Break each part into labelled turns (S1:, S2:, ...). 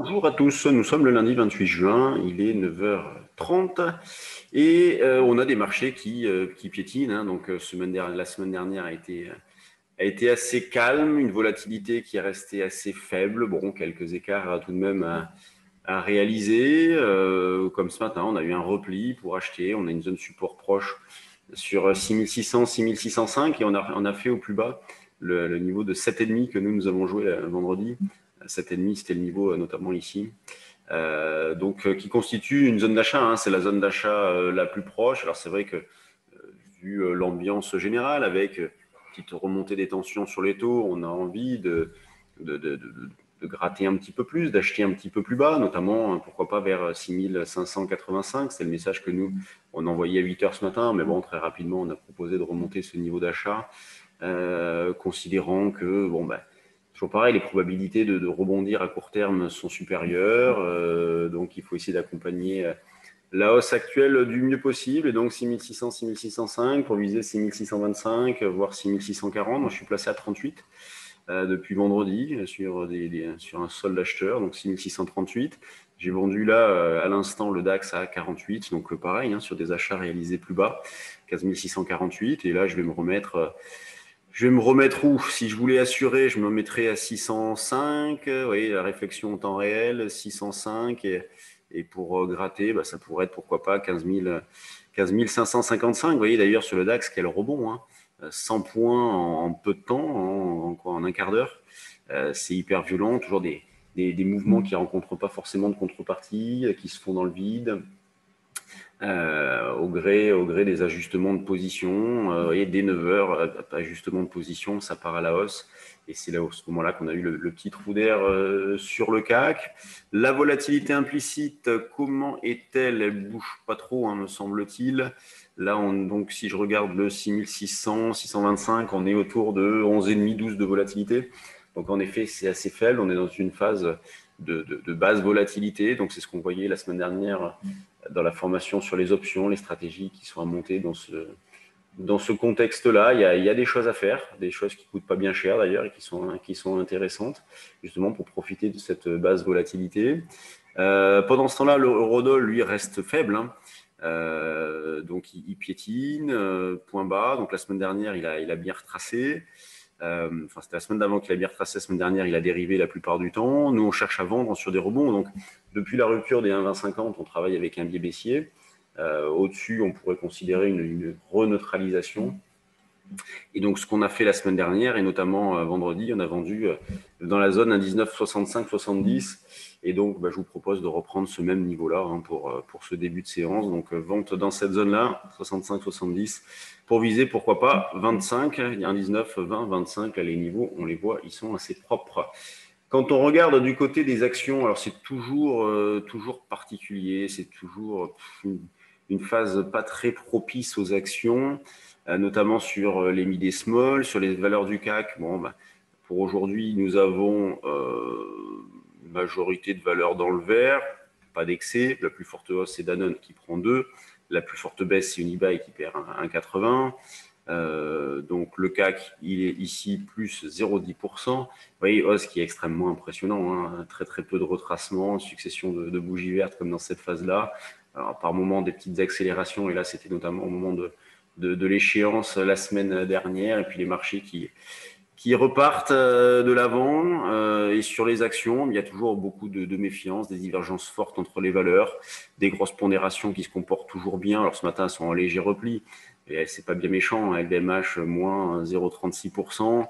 S1: Bonjour à tous, nous sommes le lundi 28 juin, il est 9h30 et on a des marchés qui piétinent. Donc la semaine dernière a été assez calme, une volatilité qui est restée assez faible. Bon, quelques écarts tout de même à réaliser. Comme ce matin, on a eu un repli pour acheter, on a une zone support proche sur 6600, 6605 et on a fait au plus bas le niveau de 7,5 que nous avons joué vendredi. 7,5, c'était le niveau notamment ici. Qui constitue une zone d'achat. C'est la zone d'achat la plus proche. Alors c'est vrai que vu l'ambiance générale, avec petite remontée des tensions sur les taux, on a envie de gratter un petit peu plus, d'acheter un petit peu plus bas, notamment, pourquoi pas, vers 6585. C'est le message que nous, on envoyait à 8 heures ce matin, mais bon, très rapidement, on a proposé de remonter ce niveau d'achat, considérant que, bon, toujours pareil, les probabilités de rebondir à court terme sont supérieures, donc il faut essayer d'accompagner la hausse actuelle du mieux possible, et donc 6600, 6605 pour viser 6625, voire 6640. Moi, je suis placé à 38 depuis vendredi sur un solde acheteur, donc 6638. J'ai vendu là à l'instant le DAX à 48, donc pareil, sur des achats réalisés plus bas, 15 648. Et là, je vais me remettre où? Si je voulais assurer, je me mettrais à 605. Vous voyez, la réflexion en temps réel, 605. Et pour gratter, ça pourrait être, pourquoi pas, 15 555. Vous voyez d'ailleurs sur le DAX, quel rebond. 100 points en peu de temps, en un quart d'heure. C'est hyper violent. Toujours des mouvements qui ne rencontrent pas forcément de contrepartie, qui se font dans le vide. Au gré des ajustements de position. Et dès 9 heures, ajustement de position, ça part à la hausse. Et c'est là, à ce moment-là qu'on a eu le petit trou d'air sur le CAC. La volatilité implicite, comment est-elle? Elle ne bouge pas trop, me semble-t-il. Là, donc, si je regarde le 6600, 625, on est autour de 11,5, 12 de volatilité. Donc, en effet, c'est assez faible. On est dans une phase de basse volatilité. Donc, c'est ce qu'on voyait la semaine dernière dans la formation sur les options, les stratégies qui sont à monter dans ce contexte-là. Il y a des choses à faire, des choses qui ne coûtent pas bien cher d'ailleurs et qui sont intéressantes, justement pour profiter de cette basse volatilité. Pendant ce temps-là, l'eurodoll, lui, reste faible. Donc, il piétine, point bas. Donc, la semaine dernière, il a bien retracé. C'était la semaine d'avant qu'il a bien retracé. La semaine dernière, il a dérivé la plupart du temps. Nous, on cherche à vendre sur des rebonds. Donc, depuis la rupture des 1,2050, on travaille avec un biais baissier. Au-dessus, on pourrait considérer une reneutralisation. Et donc, ce qu'on a fait la semaine dernière, et notamment vendredi, on a vendu dans la zone 1,1965-70. Et donc, je vous propose de reprendre ce même niveau-là pour ce début de séance. Donc, vente dans cette zone-là, 65-70, pour viser, pourquoi pas, 25. Il y a 1,19, 20, 25. Là, les niveaux, on les voit, ils sont assez propres. Quand on regarde du côté des actions, alors c'est toujours particulier, c'est toujours une phase pas très propice aux actions, notamment sur les mid et small, sur les valeurs du CAC. Pour aujourd'hui, nous avons une majorité de valeurs dans le vert, pas d'excès. La plus forte hausse, c'est Danone qui prend 2. La plus forte baisse, c'est Unibail qui perd 1,80. Donc le CAC, il est ici plus 0,10%. Vous voyez, hausse qui est extrêmement impressionnant. Très très peu de retracement, succession de bougies vertes comme dans cette phase-là. Alors, par moment, des petites accélérations, et là, c'était notamment au moment de l'échéance la semaine dernière, et puis les marchés qui repartent de l'avant. Et sur les actions, il y a toujours beaucoup de méfiance, des divergences fortes entre les valeurs, des grosses pondérations qui se comportent toujours bien. Alors ce matin, elles sont en léger repli, et c'est pas bien méchant. LVMH, moins 0,36%,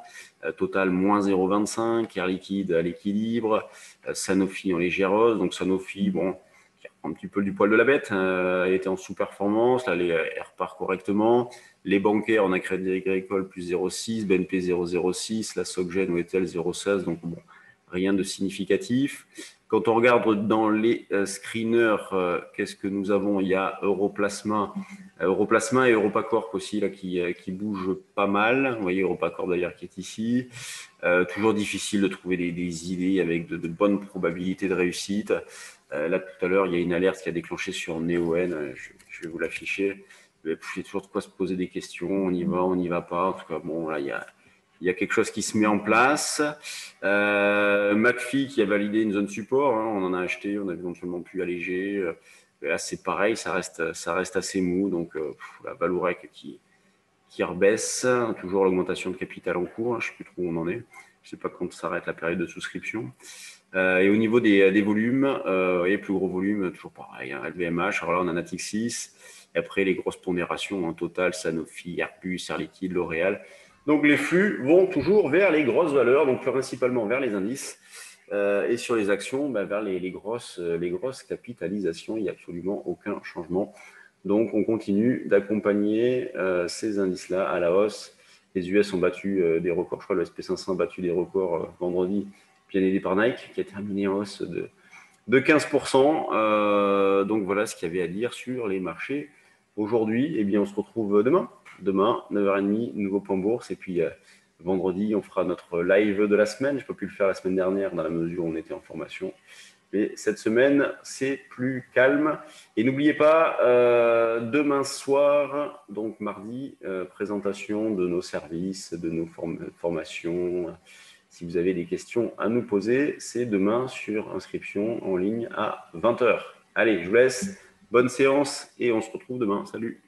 S1: Total, moins 0,25%, Air Liquide à l'équilibre, Sanofi en légère hausse. Donc Sanofi, bon, qui reprend un petit peu du poil de la bête, elle était en sous-performance, là, elle repart correctement. Les bancaires, on a Crédit Agricole plus 0,6, BNP 0,06, la Soggen ou Etel 0,16, donc bon, rien de significatif. Quand on regarde dans les screeners, qu'est-ce que nous avons? Il y a Europlasma et Europacorp aussi là, qui bougent pas mal. Vous voyez Europacorp d'ailleurs qui est ici. Toujours difficile de trouver des idées avec de bonnes probabilités de réussite. Là, tout à l'heure, il y a une alerte qui a déclenché sur Neoen. Je vais vous l'afficher. Il y a toujours de quoi se poser des questions. On y va pas. En tout cas, bon, là, il il y a quelque chose qui se met en place. McPhee qui a validé une zone support, hein, on en a acheté, on a éventuellement pu alléger. Là, c'est pareil, ça reste assez mou. Donc, la Vallourec qui rebaisse, toujours l'augmentation de capital en cours, hein, je ne sais plus trop où on en est. Je ne sais pas quand s'arrête la période de souscription. Et au niveau des volumes, et plus gros volumes, toujours pareil, hein, LVMH, alors là on a Natixis, et après les grosses pondérations en Total, Sanofi, Airbus, Air Liquide, L'Oréal. Donc les flux vont toujours vers les grosses valeurs, donc principalement vers les indices, et sur les actions, vers les grosses capitalisations, il n'y a absolument aucun changement. Donc on continue d'accompagner ces indices-là à la hausse. Les US ont battu des records, je crois le SP500 a battu des records vendredi, bien aidé par Nike, qui a terminé en hausse de 15%. Donc voilà ce qu'il y avait à dire sur les marchés aujourd'hui. Eh bien, on se retrouve demain. Demain, 9h30, nouveau point bourse. Et puis vendredi, on fera notre live de la semaine. Je n'ai pas pu le faire la semaine dernière dans la mesure où on était en formation. Mais cette semaine, c'est plus calme. Et n'oubliez pas, demain soir, donc mardi, présentation de nos services, de nos formations. Si vous avez des questions à nous poser, c'est demain sur inscription en ligne à 20h. Allez, je vous laisse. Bonne séance et on se retrouve demain. Salut.